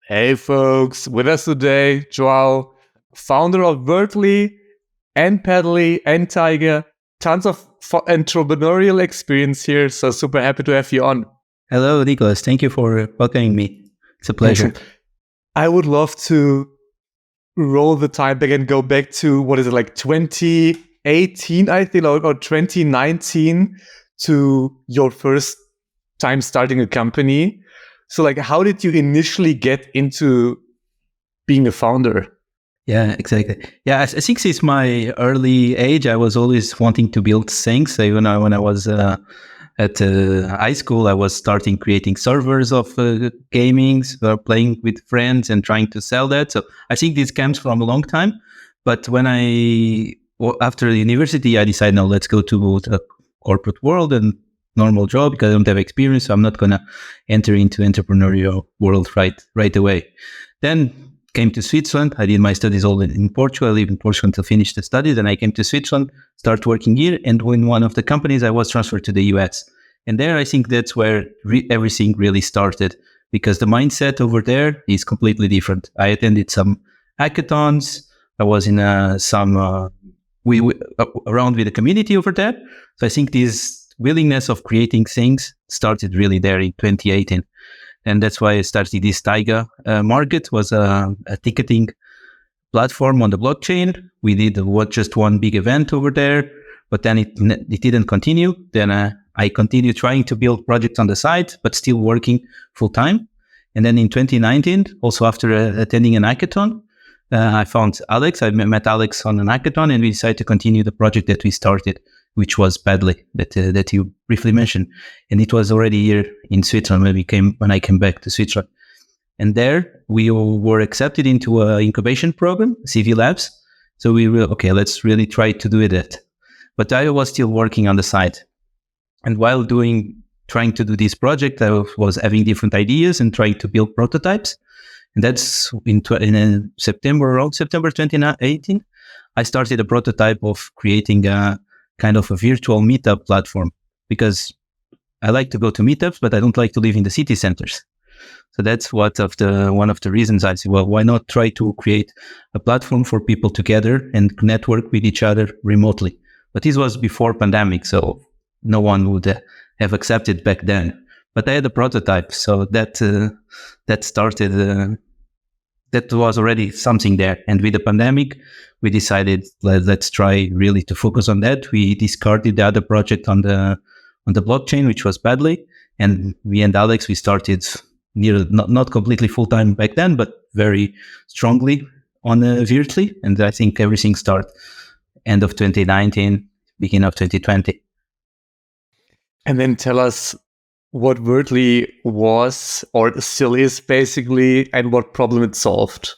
Hey folks, with us today, Joao, founder of Veertly and Padely and Tiger. Tons of entrepreneurial experience here, so super happy to have you on. Hello, Nicholas. Thank you for welcoming me. It's a pleasure. I would love to roll the time back and go back to, 2018, I think, or 2019 to your first time starting a company. So how did you initially get into being a founder? Yeah, exactly. Yeah, I think since my early age, I was always wanting to build things. Even when I was at high school, I was starting creating servers of gaming, playing with friends and trying to sell that. So I think this comes from a long time. But when after university, I decided, no, let's go to the corporate world and normal job because I don't have experience. So I'm not going to enter into entrepreneurial world right away. Then came to Switzerland. I did my studies all in Portugal. I lived in Portugal until finished the studies. And I came to Switzerland, start working here. And in one of the companies, I was transferred to the US. And there, I think that's where everything really started because the mindset over there is completely different. I attended some hackathons. I was in some around with the community over there. So I think this willingness of creating things started really there in 2018. And that's why I started this Tiger Market, was a ticketing platform on the blockchain. We did just one big event over there, but then it didn't continue. Then I continued trying to build projects on the side, but still working full time. And then in 2019, also after attending an hackathon, I found Alex. I met Alex on an hackathon, and we decided to continue the project that we started, which was Padely, that you briefly mentioned. And it was already here in Switzerland when I came back to Switzerland. And there we were accepted into an incubation program, CV Labs. So we were, okay, let's really try to do that. But I was still working on the side. And while trying to do this project, I was having different ideas and trying to build prototypes. And that's in September 2018, I started a prototype of creating a kind of a virtual meetup platform because I like to go to meetups, but I don't like to live in the city centers. So that's one of the reasons I said, well, why not try to create a platform for people to gather and network with each other remotely? But this was before pandemic, so no one would have accepted back then. But I had a prototype, so that started. That was already something there. And with the pandemic, we decided let's try really to focus on that. We discarded the other project on the blockchain, which was Padely. And me and Alex, we started not completely full time back then, but very strongly on Veertly. And I think everything started end of 2019, beginning of 2020. And then tell us what Veertly was or still is basically, and what problem it solved.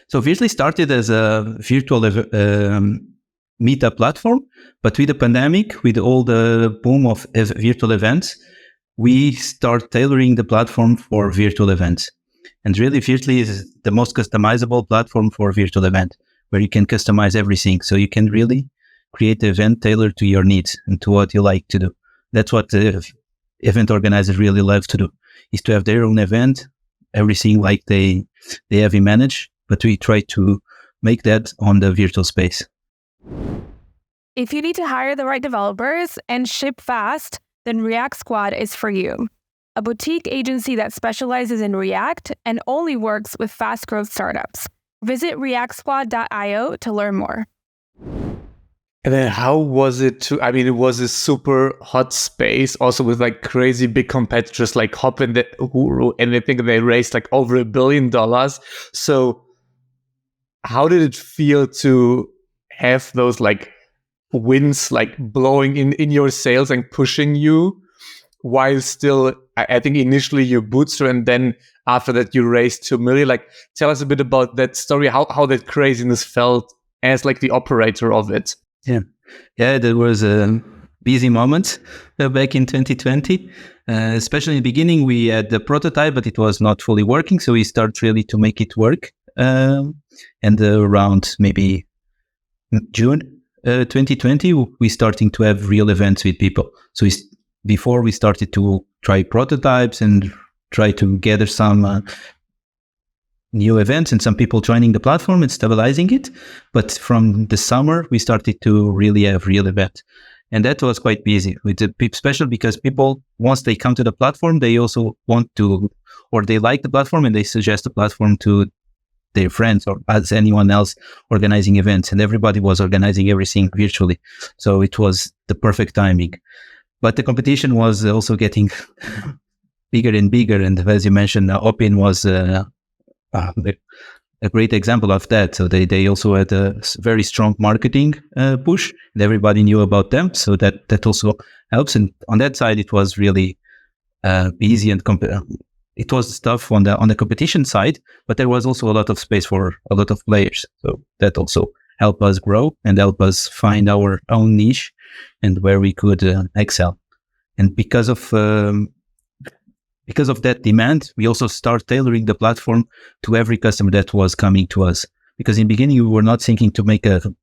So Veertly started as a virtual meetup platform, but with the pandemic, with all the boom of virtual events, we start tailoring the platform for virtual events. And really, Veertly is the most customizable platform for virtual event, where you can customize everything. So you can really create the event tailored to your needs and to what you like to do. That's what event organizers really love to do, is to have their own event, everything like they have in manage, but we try to make that on the virtual space. If you need to hire the right developers and ship fast, then React Squad is for you. A boutique agency that specializes in React and only works with fast growth startups. Visit reactsquad.io to learn more. And then how was it it was a super hot space also with crazy big competitors like Hop and Huru, and I think they raised over $1 billion. So how did it feel to have those winds blowing in your sails and pushing you while still, I think initially you bootstrapped and then after that you raised 2 million? Tell us a bit about that story, how that craziness felt as the operator of it. Yeah, there was a busy moment back in 2020. Especially in the beginning, we had the prototype, but it was not fully working. So we started really to make it work. And around maybe June 2020, we starting to have real events with people. So before we started to try prototypes and try to gather some new events and some people joining the platform and stabilizing it. But from the summer, we started to really have real events. And that was quite busy, with the special because people, once they come to the platform, they also want to, or they like the platform and they suggest the platform to their friends or as anyone else organizing events. And everybody was organizing everything virtually. So it was the perfect timing. But the competition was also getting bigger and bigger. And as you mentioned, Opin was a great example of that. So they also had a very strong marketing push, and everybody knew about them. So that also helps. And on that side, it was really easy and it was tough on the competition side, but there was also a lot of space for a lot of players. So that also helped us grow and help us find our own niche and where we could excel. And because of that demand, we also start tailoring the platform to every customer that was coming to us. Because in the beginning, we were not thinking to make the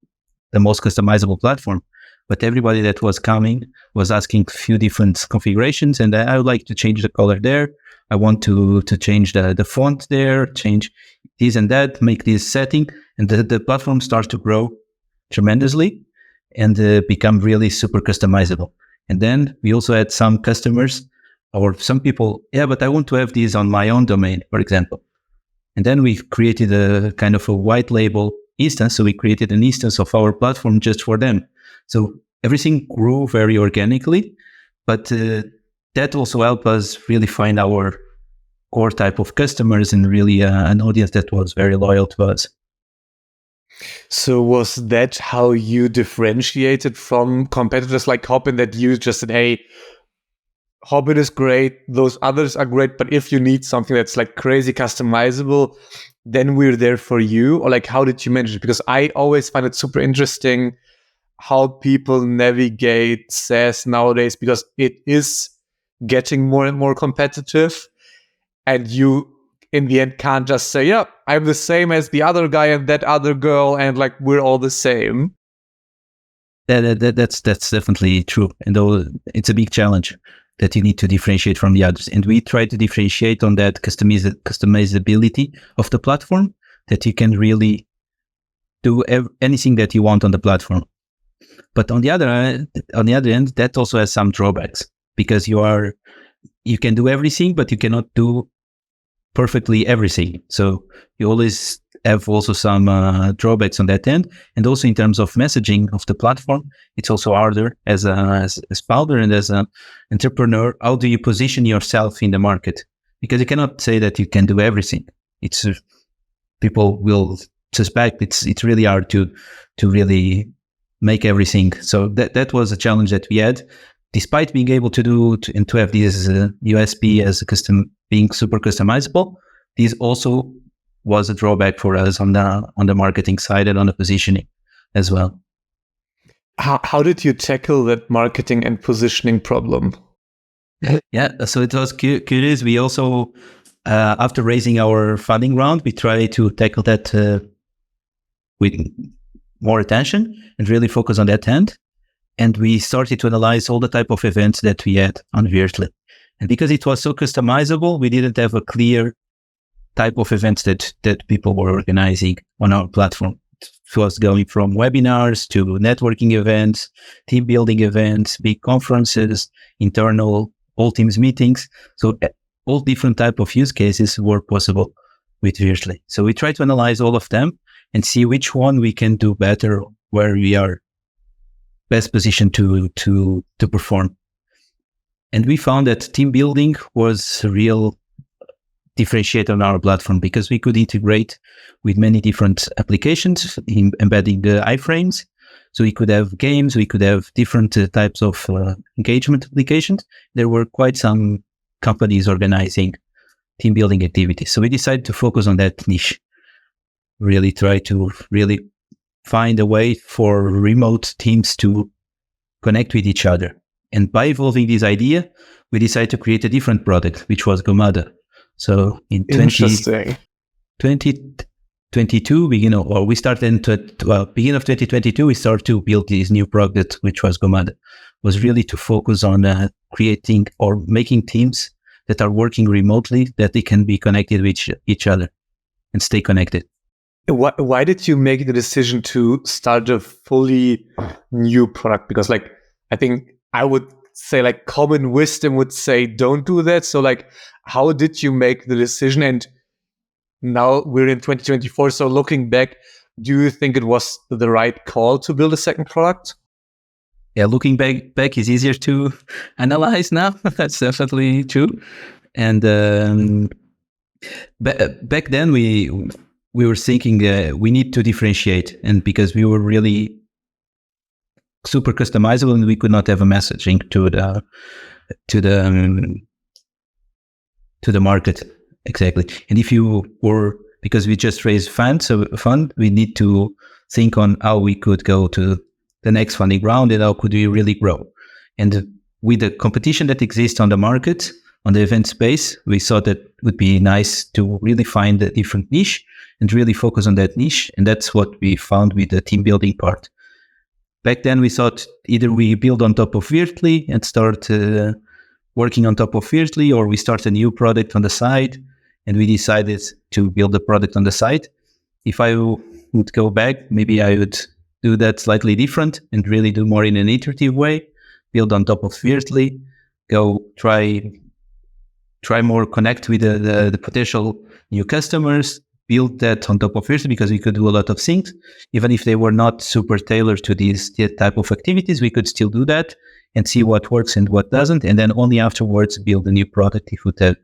most customizable platform, but everybody that was coming was asking a few different configurations. And I would like to change the color there. I want to change the font there, change this and that, make this setting. And the platform starts to grow tremendously and become really super customizable. And then we also had some customers or some people, but I want to have this on my own domain, for example. And then we created a kind of a white label instance. So we created an instance of our platform just for them. So everything grew very organically, but that also helped us really find our core type of customers and really an audience that was very loyal to us. So was that how you differentiated from competitors like Hopin, that you just said, hey, Hopin is great, those others are great, but if you need something that's like crazy customizable, then we're there for you? Or like, how did you manage it? Because I always find it super interesting how people navigate SaaS nowadays, because it is getting more and more competitive, and you in the end can't just say, yeah, I'm the same as the other guy and that other girl, and like we're all the same. That's definitely true. And though it's a big challenge that you need to differentiate from the others. And we try to differentiate on that customizability of the platform, that you can really do anything that you want on the platform. But on the other end, that also has some drawbacks, because you can do everything, but you cannot do perfectly everything. So you always have also some drawbacks on that end. And also in terms of messaging of the platform, it's also harder as a founder and as an entrepreneur. How do you position yourself in the market? Because you cannot say that you can do everything. It's people will suspect it's really hard to really make everything. So that was a challenge that we had. Despite being able to do and to have this USP as being super customizable, this also was a drawback for us on the marketing side and on the positioning as well. How did you tackle that marketing and positioning problem? Yeah, so it was curious. We also, after raising our funding round, we tried to tackle that with more attention and really focus on that end. And we started to analyze all the type of events that we had on Veertly. And because it was so customizable, we didn't have a clear type of events that people were organizing on our platform. It was going from webinars to networking events, team building events, big conferences, internal all teams meetings. So all different type of use cases were possible with Veertly. So we try to analyze all of them and see which one we can do better, where we are best positioned to perform. And we found that team building was a real differentiator on our platform, because we could integrate with many different applications, embedding the iframes. So we could have games, we could have different types of engagement applications. There were quite some companies organizing team building activities. So we decided to focus on that niche, really try to really find a way for remote teams to connect with each other. And by evolving this idea, we decided to create a different product, which was Gomada. So in 2022, beginning of 2022, we started to build this new product, which was Gomada. It was really to focus on creating or making teams that are working remotely, that they can be connected with each other. and stay connected. Why did you make the decision to start a fully new product? Because like, I think I would say like common wisdom would say, don't do that. So like, how did you make the decision? And now we're in 2024. So looking back, do you think it was the right call to build a second product? Yeah, looking back is easier to analyze now. That's definitely true. And back then we were thinking we need to differentiate, and because we were really super customizable and we could not have a messaging to the market exactly. And if you were, because we just raised fund, we need to think on how we could go to the next funding round and how could we really grow. And with the competition that exists on the market, on the event space, we thought that it would be nice to really find a different niche and really focus on that niche. And that's what we found with the team building part. Back then, we thought either we build on top of Veertly and start working on top of Veertly, or we start a new product on the side. And we decided to build a product on the side. If I would go back, maybe I would do that slightly different and really do more in an iterative way, build on top of Veertly, go try more connect with the potential new customers, build that on top of Veertly, because we could do a lot of things. Even if they were not super tailored to these type of activities, we could still do that and see what works and what doesn't. And then only afterwards build a new product if it would have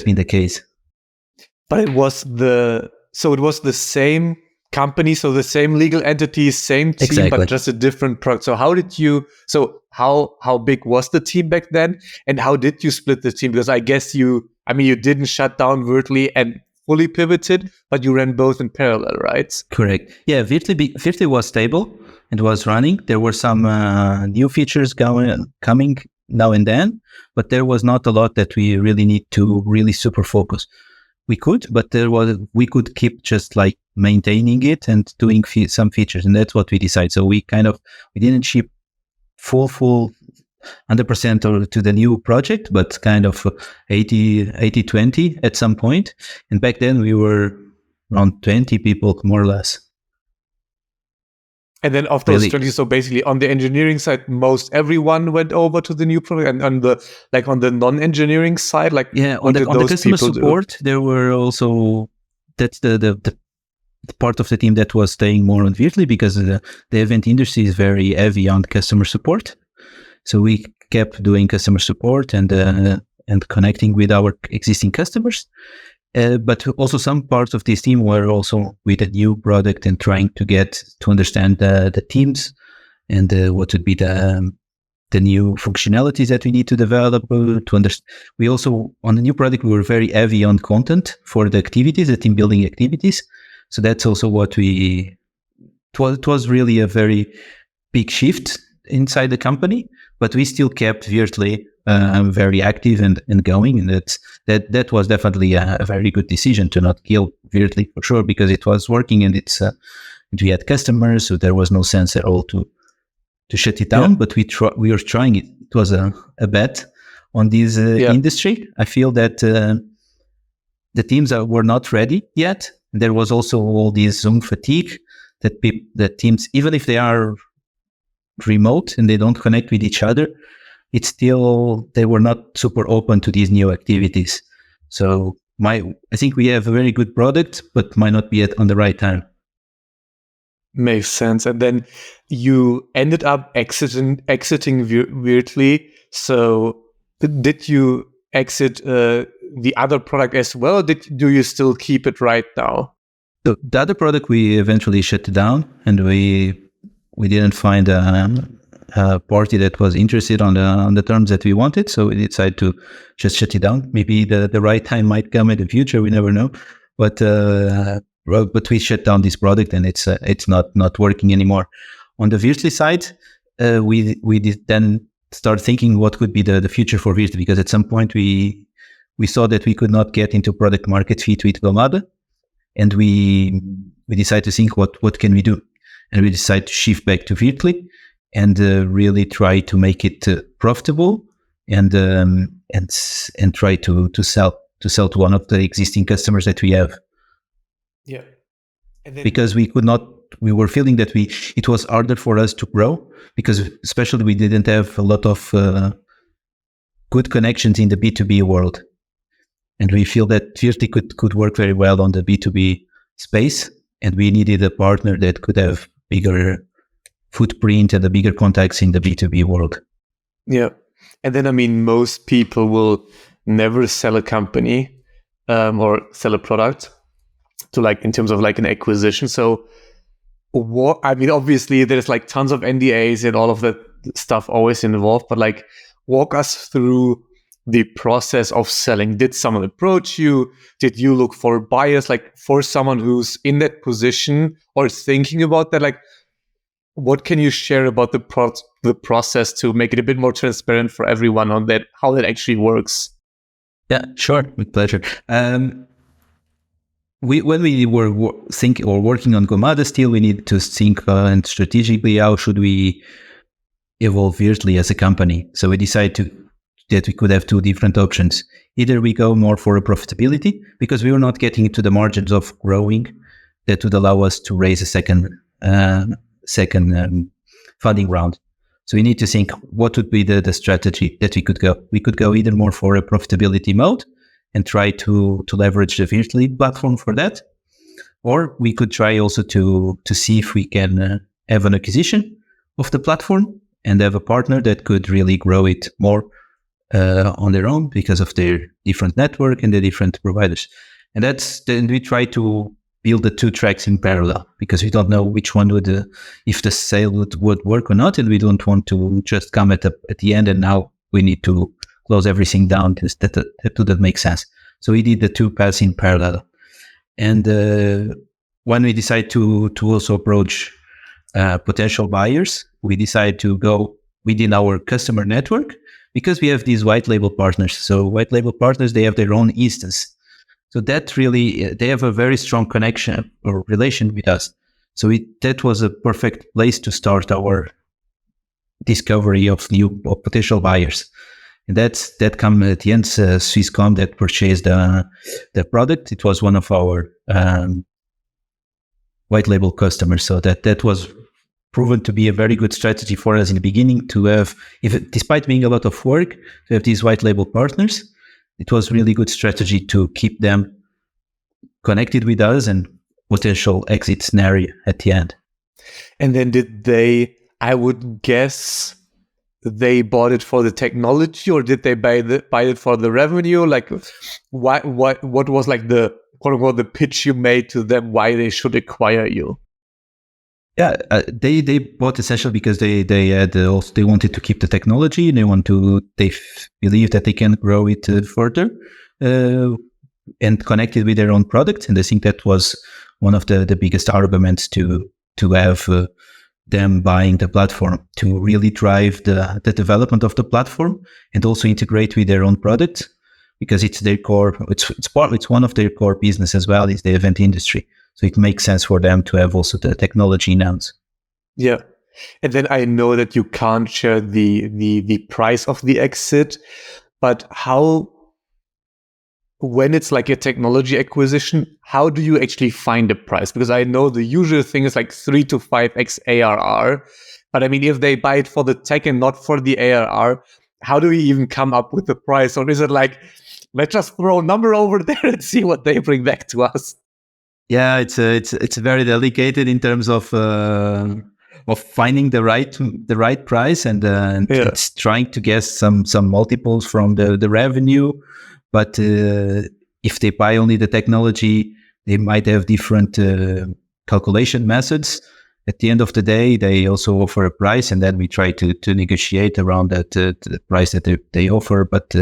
been the case. But it was the same company, so the same legal entity, same team, exactly. But just a different product. So how big was the team back then, and how did you split the team? Because I guess you didn't shut down Veertly and fully pivoted, but you ran both in parallel, right? Correct. Yeah, Veertly was stable and was running. There were some new features coming now and then, but there was not a lot that we really need to really super focus. We could, but we could keep just like maintaining it and doing some features, and that's what we decided. So we didn't ship full 100% to the new project, but kind of 80-20 at some point. And back then we were around 20 people, more or less. And then of those 20, so basically on the engineering side, most everyone went over to the new product, and on the non-engineering side, on the customer support, there were also, that's the part of the team that was staying more on Veertly, because the event industry is very heavy on customer support. So we kept doing customer support and connecting with our existing customers. But also some parts of this team were also with a new product and trying to understand the teams and what would be the new functionalities that we need to develop to understand. We also, on the new product, we were very heavy on content for the activities, the team building activities. So that's also what it was really a very big shift inside the company, but we still kept Veertly very active and going, and that was definitely a very good decision to not kill Veertly, for sure, because it was working and we had customers, so there was no sense at all to shut it down. Yeah. But we were trying it. It was a bet on this industry. I feel that the teams were not ready yet. There was also all this Zoom fatigue that teams, even if they are remote and they don't connect with each other, it's still, they were not super open to these new activities. So I think we have a very good product, but might not be on the right time. Makes sense. And then you ended up exiting Veertly. So did you exit the other product as well? Or do you still keep it right now? So the other product we eventually shut down, and we didn't find a party that was interested on the terms that we wanted, so we decided to just shut it down. Maybe the right time might come in the future. We never know. But we shut down this product, and it's not working anymore. On the Veertly side, we did then start thinking what could be the future for Veertly, because at some point we saw that we could not get into product market fit with Gomada, and we decided to think what can we do, and we decided to shift back to Veertly and really try to make it profitable and try to to sell to one of the existing customers that we have. Yeah. And then, because we were feeling that it was harder for us to grow, because especially we didn't have a lot of good connections in the B2B world. And we feel that Veertly could work very well on the B2B space. And we needed a partner that could have bigger footprint and the bigger contacts in the B2B world. Yeah. And then, I mean, most people will never sell a company or sell a product to like, in terms of like an acquisition. So what, I mean, obviously there's like tons of NDAs and all of that stuff always involved, but like walk us through the process of selling. Did someone approach you? Did you look for buyers? Like for someone who's in that position or thinking about that, like what can you share about the process to make it a bit more transparent for everyone on that, how that actually works? Yeah, sure. With pleasure. When we were working on Gomada still, we need to think and strategically how should we evolve Veertly as a company. So we decided that we could have two different options. Either we go more for a profitability, because we were not getting to the margins of growing that would allow us to raise a second funding round. So we need to think what would be the strategy that we could go. We could go either more for a profitability mode and try to leverage the Veertly platform for that, or we could try also to see if we can have an acquisition of the platform and have a partner that could really grow it more on their own because of their different network and the different providers. And then we try to build the two tracks in parallel, because we don't know which one would, if the sale would work or not, and we don't want to just come at the end and now we need to close everything down, because that wouldn't make sense. So we did the two paths in parallel. And when we decide to also approach potential buyers, we decide to go within our customer network, because we have these white label partners. So white label partners, they have their own instance. So that really, they have a very strong connection or relation with us. So that was a perfect place to start our discovery of potential buyers. And that come at the end, Swisscom that purchased the product. It was one of our white label customers. So that was proven to be a very good strategy for us in the beginning to have, despite being a lot of work, to have these white label partners. It was really good strategy to keep them connected with us and potential exit scenario at the end. And then did they, I would guess, they bought it for the technology, or did they buy it for the revenue? Like, what was like the quote unquote the pitch you made to them why they should acquire you? Yeah, they bought essentially because they wanted to keep the technology. They believe that they can grow it further and connect it with their own product. And I think that was one of the biggest arguments to have them buying the platform, to really drive the development of the platform and also integrate with their own product, because it's their core. It's one of their core business as well, is the event industry. So it makes sense for them to have also the technology in-house. Yeah. And then I know that you can't share the price of the exit, but when it's like a technology acquisition, how do you actually find a price? Because I know the usual thing is like 3 to 5x ARR. But I mean, if they buy it for the tech and not for the ARR, how do we even come up with the price? Or is it like, let's just throw a number over there and see what they bring back to us? Yeah, it's very delicate in terms of finding the right price and it's trying to guess some multiples from the revenue. But if they buy only the technology, they might have different calculation methods. At the end of the day, they also offer a price, and then we try to negotiate around that the price that they offer. But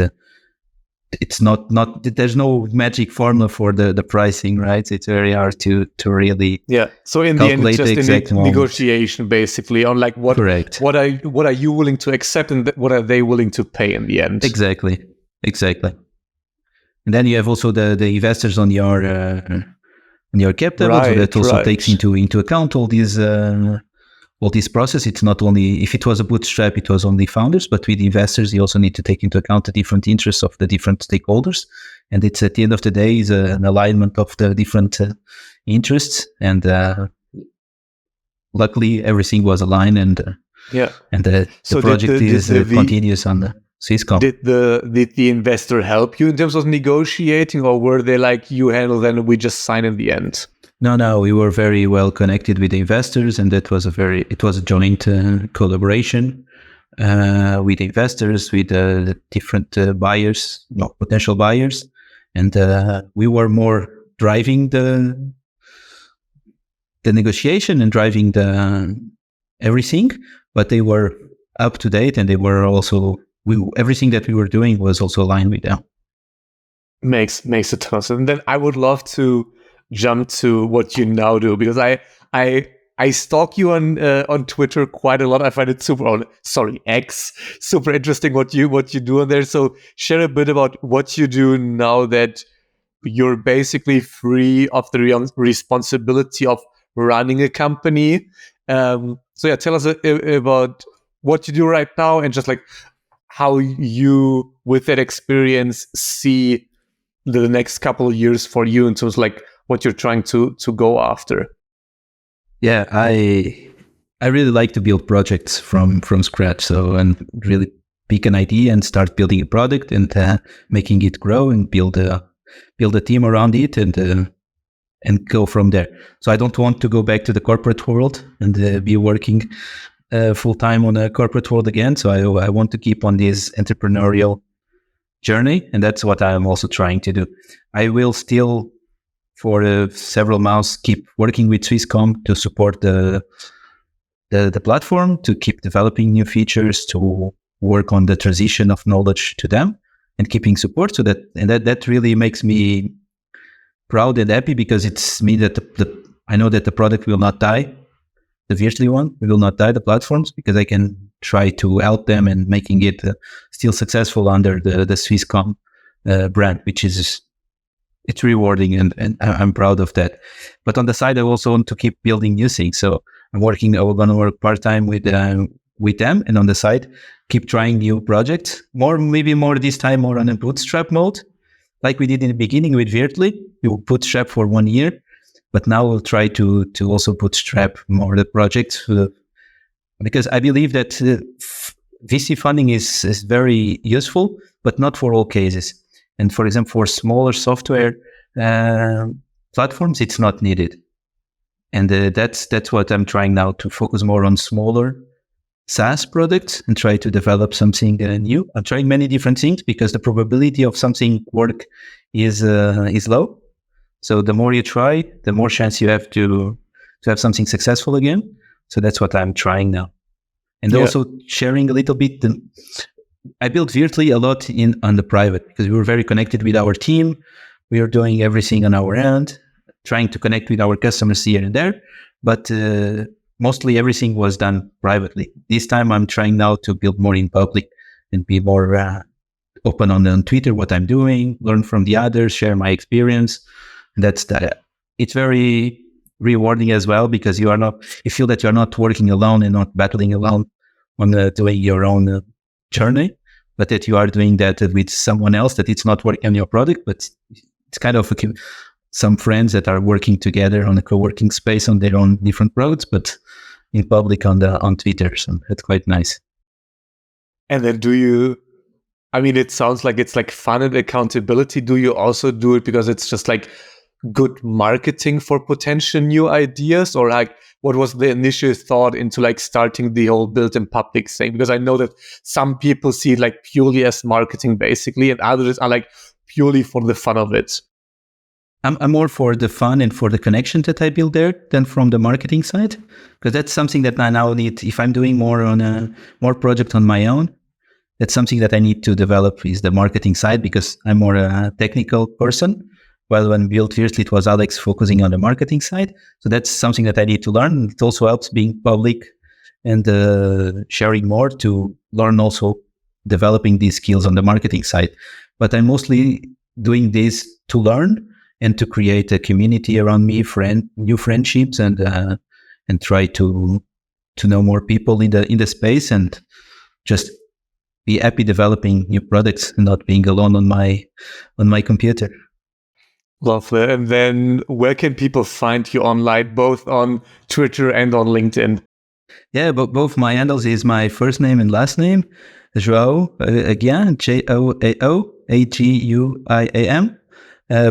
it's not there's no magic formula for the pricing, right? It's very hard to really So in the end, it's just a negotiation basically on like what are you willing to accept and what are they willing to pay in the end? Exactly. And then you have also the investors on your cap table, so that also takes into account all this process. It's not only, if it was a bootstrap, it was only founders, but with investors, you also need to take into account the different interests of the different stakeholders. And it's at the end of the day is an alignment of the different interests, and luckily everything was aligned, and the project continues on the Swisscom. Did the investor help you in terms of negotiating, or were they like, you handle them and we just sign in the end? No, we were very well connected with the investors, and it was a joint collaboration with investors, with different buyers, potential buyers, and we were more driving the negotiation and driving everything, but they were up to date, and they were also everything that we were doing was also aligned with them. Makes a ton of sense. And then I would love to jump to what you now do, because I stalk you on Twitter quite a lot. I find it X, super interesting what you do on there. So share a bit about what you do now that you're basically free of the responsibility of running a company. So tell us about what you do right now, and just like how you, with that experience, see the next couple of years for you in terms of like what you're trying to go after. Yeah, I really like to build projects from scratch. So, and really pick an idea and start building a product and making it grow and build a team around it and go from there. So I don't want to go back to the corporate world and be working full time on a corporate world again. So I want to keep on this entrepreneurial journey, and that's what I'm also trying to do. I will still, for several months, keep working with Swisscom to support the platform, to keep developing new features, to work on the transition of knowledge to them, and keeping support. So that really makes me proud and happy, because it's me that I know that the product will not die. The Veertly one, we will not die, the platforms, because I can try to help them and making it still successful under the Swisscom brand, which is, it's rewarding, and I'm proud of that. But on the side, I also want to keep building new things. So I'm going to work part-time with them, and on the side, keep trying new projects, maybe more this time, more on a bootstrap mode, like we did in the beginning with Veertly. We will bootstrap for 1 year, but now we'll try to also bootstrap more the project, because I believe that VC funding is very useful, but not for all cases. And for example, for smaller software platforms, it's not needed. And that's what I'm trying now, to focus more on smaller SaaS products and try to develop something new. I'm trying many different things, because the probability of something work is low. So the more you try, the more chance you have to have something successful again. So that's what I'm trying now. And also sharing a little bit. I built Veertly a lot on the private, because we were very connected with our team. We are doing everything on our end, trying to connect with our customers here and there. But mostly everything was done privately. This time I'm trying now to build more in public and be more open on Twitter, what I'm doing, learn from the others, share my experience. And it's very rewarding as well, because you feel that you're not working alone and not battling alone on doing your own journey, but that you are doing that with someone else, that it's not working on your product, but it's kind of some friends that are working together on a co-working space on their own different products, but in public on Twitter. So it's quite nice. And then it sounds like it's like fun and accountability. Do you also do it because it's just like good marketing for potential new ideas, or like what was the initial thought into like starting the whole build in public thing? Because I know that some people see it like purely as marketing basically, and others are like purely for the fun of it. I'm more for the fun and for the connection that I build there than from the marketing side, because that's something that I now need. If I'm doing more project on my own, that's something that I need to develop, is the marketing side, because I'm more a technical person. Well, when built Veertly, it was Alex focusing on the marketing side. So that's something that I need to learn. It also helps being public and sharing more, to learn also developing these skills on the marketing side. But I'm mostly doing this to learn and to create a community around me, new friendships, and try to know more people in the space, and just be happy developing new products and not being alone on my computer. Lovely. And then where can people find you online, both on Twitter and on LinkedIn? Yeah, but both my handles is my first name and last name, Joao Aguiam, Joao Aguiam,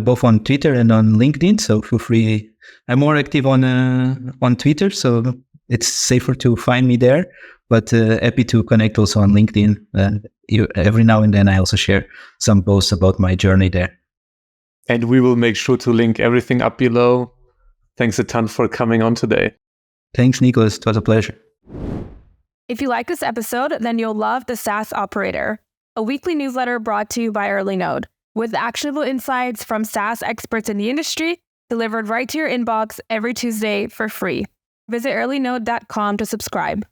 both on Twitter and on LinkedIn. So feel free. I'm more active on Twitter, so it's safer to find me there. But happy to connect also on LinkedIn. Every now and then I also share some posts about my journey there. And we will make sure to link everything up below. Thanks a ton for coming on today. Thanks, Nicholas. It was a pleasure. If you like this episode, then you'll love the SaaS Operator, a weekly newsletter brought to you by EarlyNode, with actionable insights from SaaS experts in the industry, delivered right to your inbox every Tuesday for free. Visit earlynode.com to subscribe.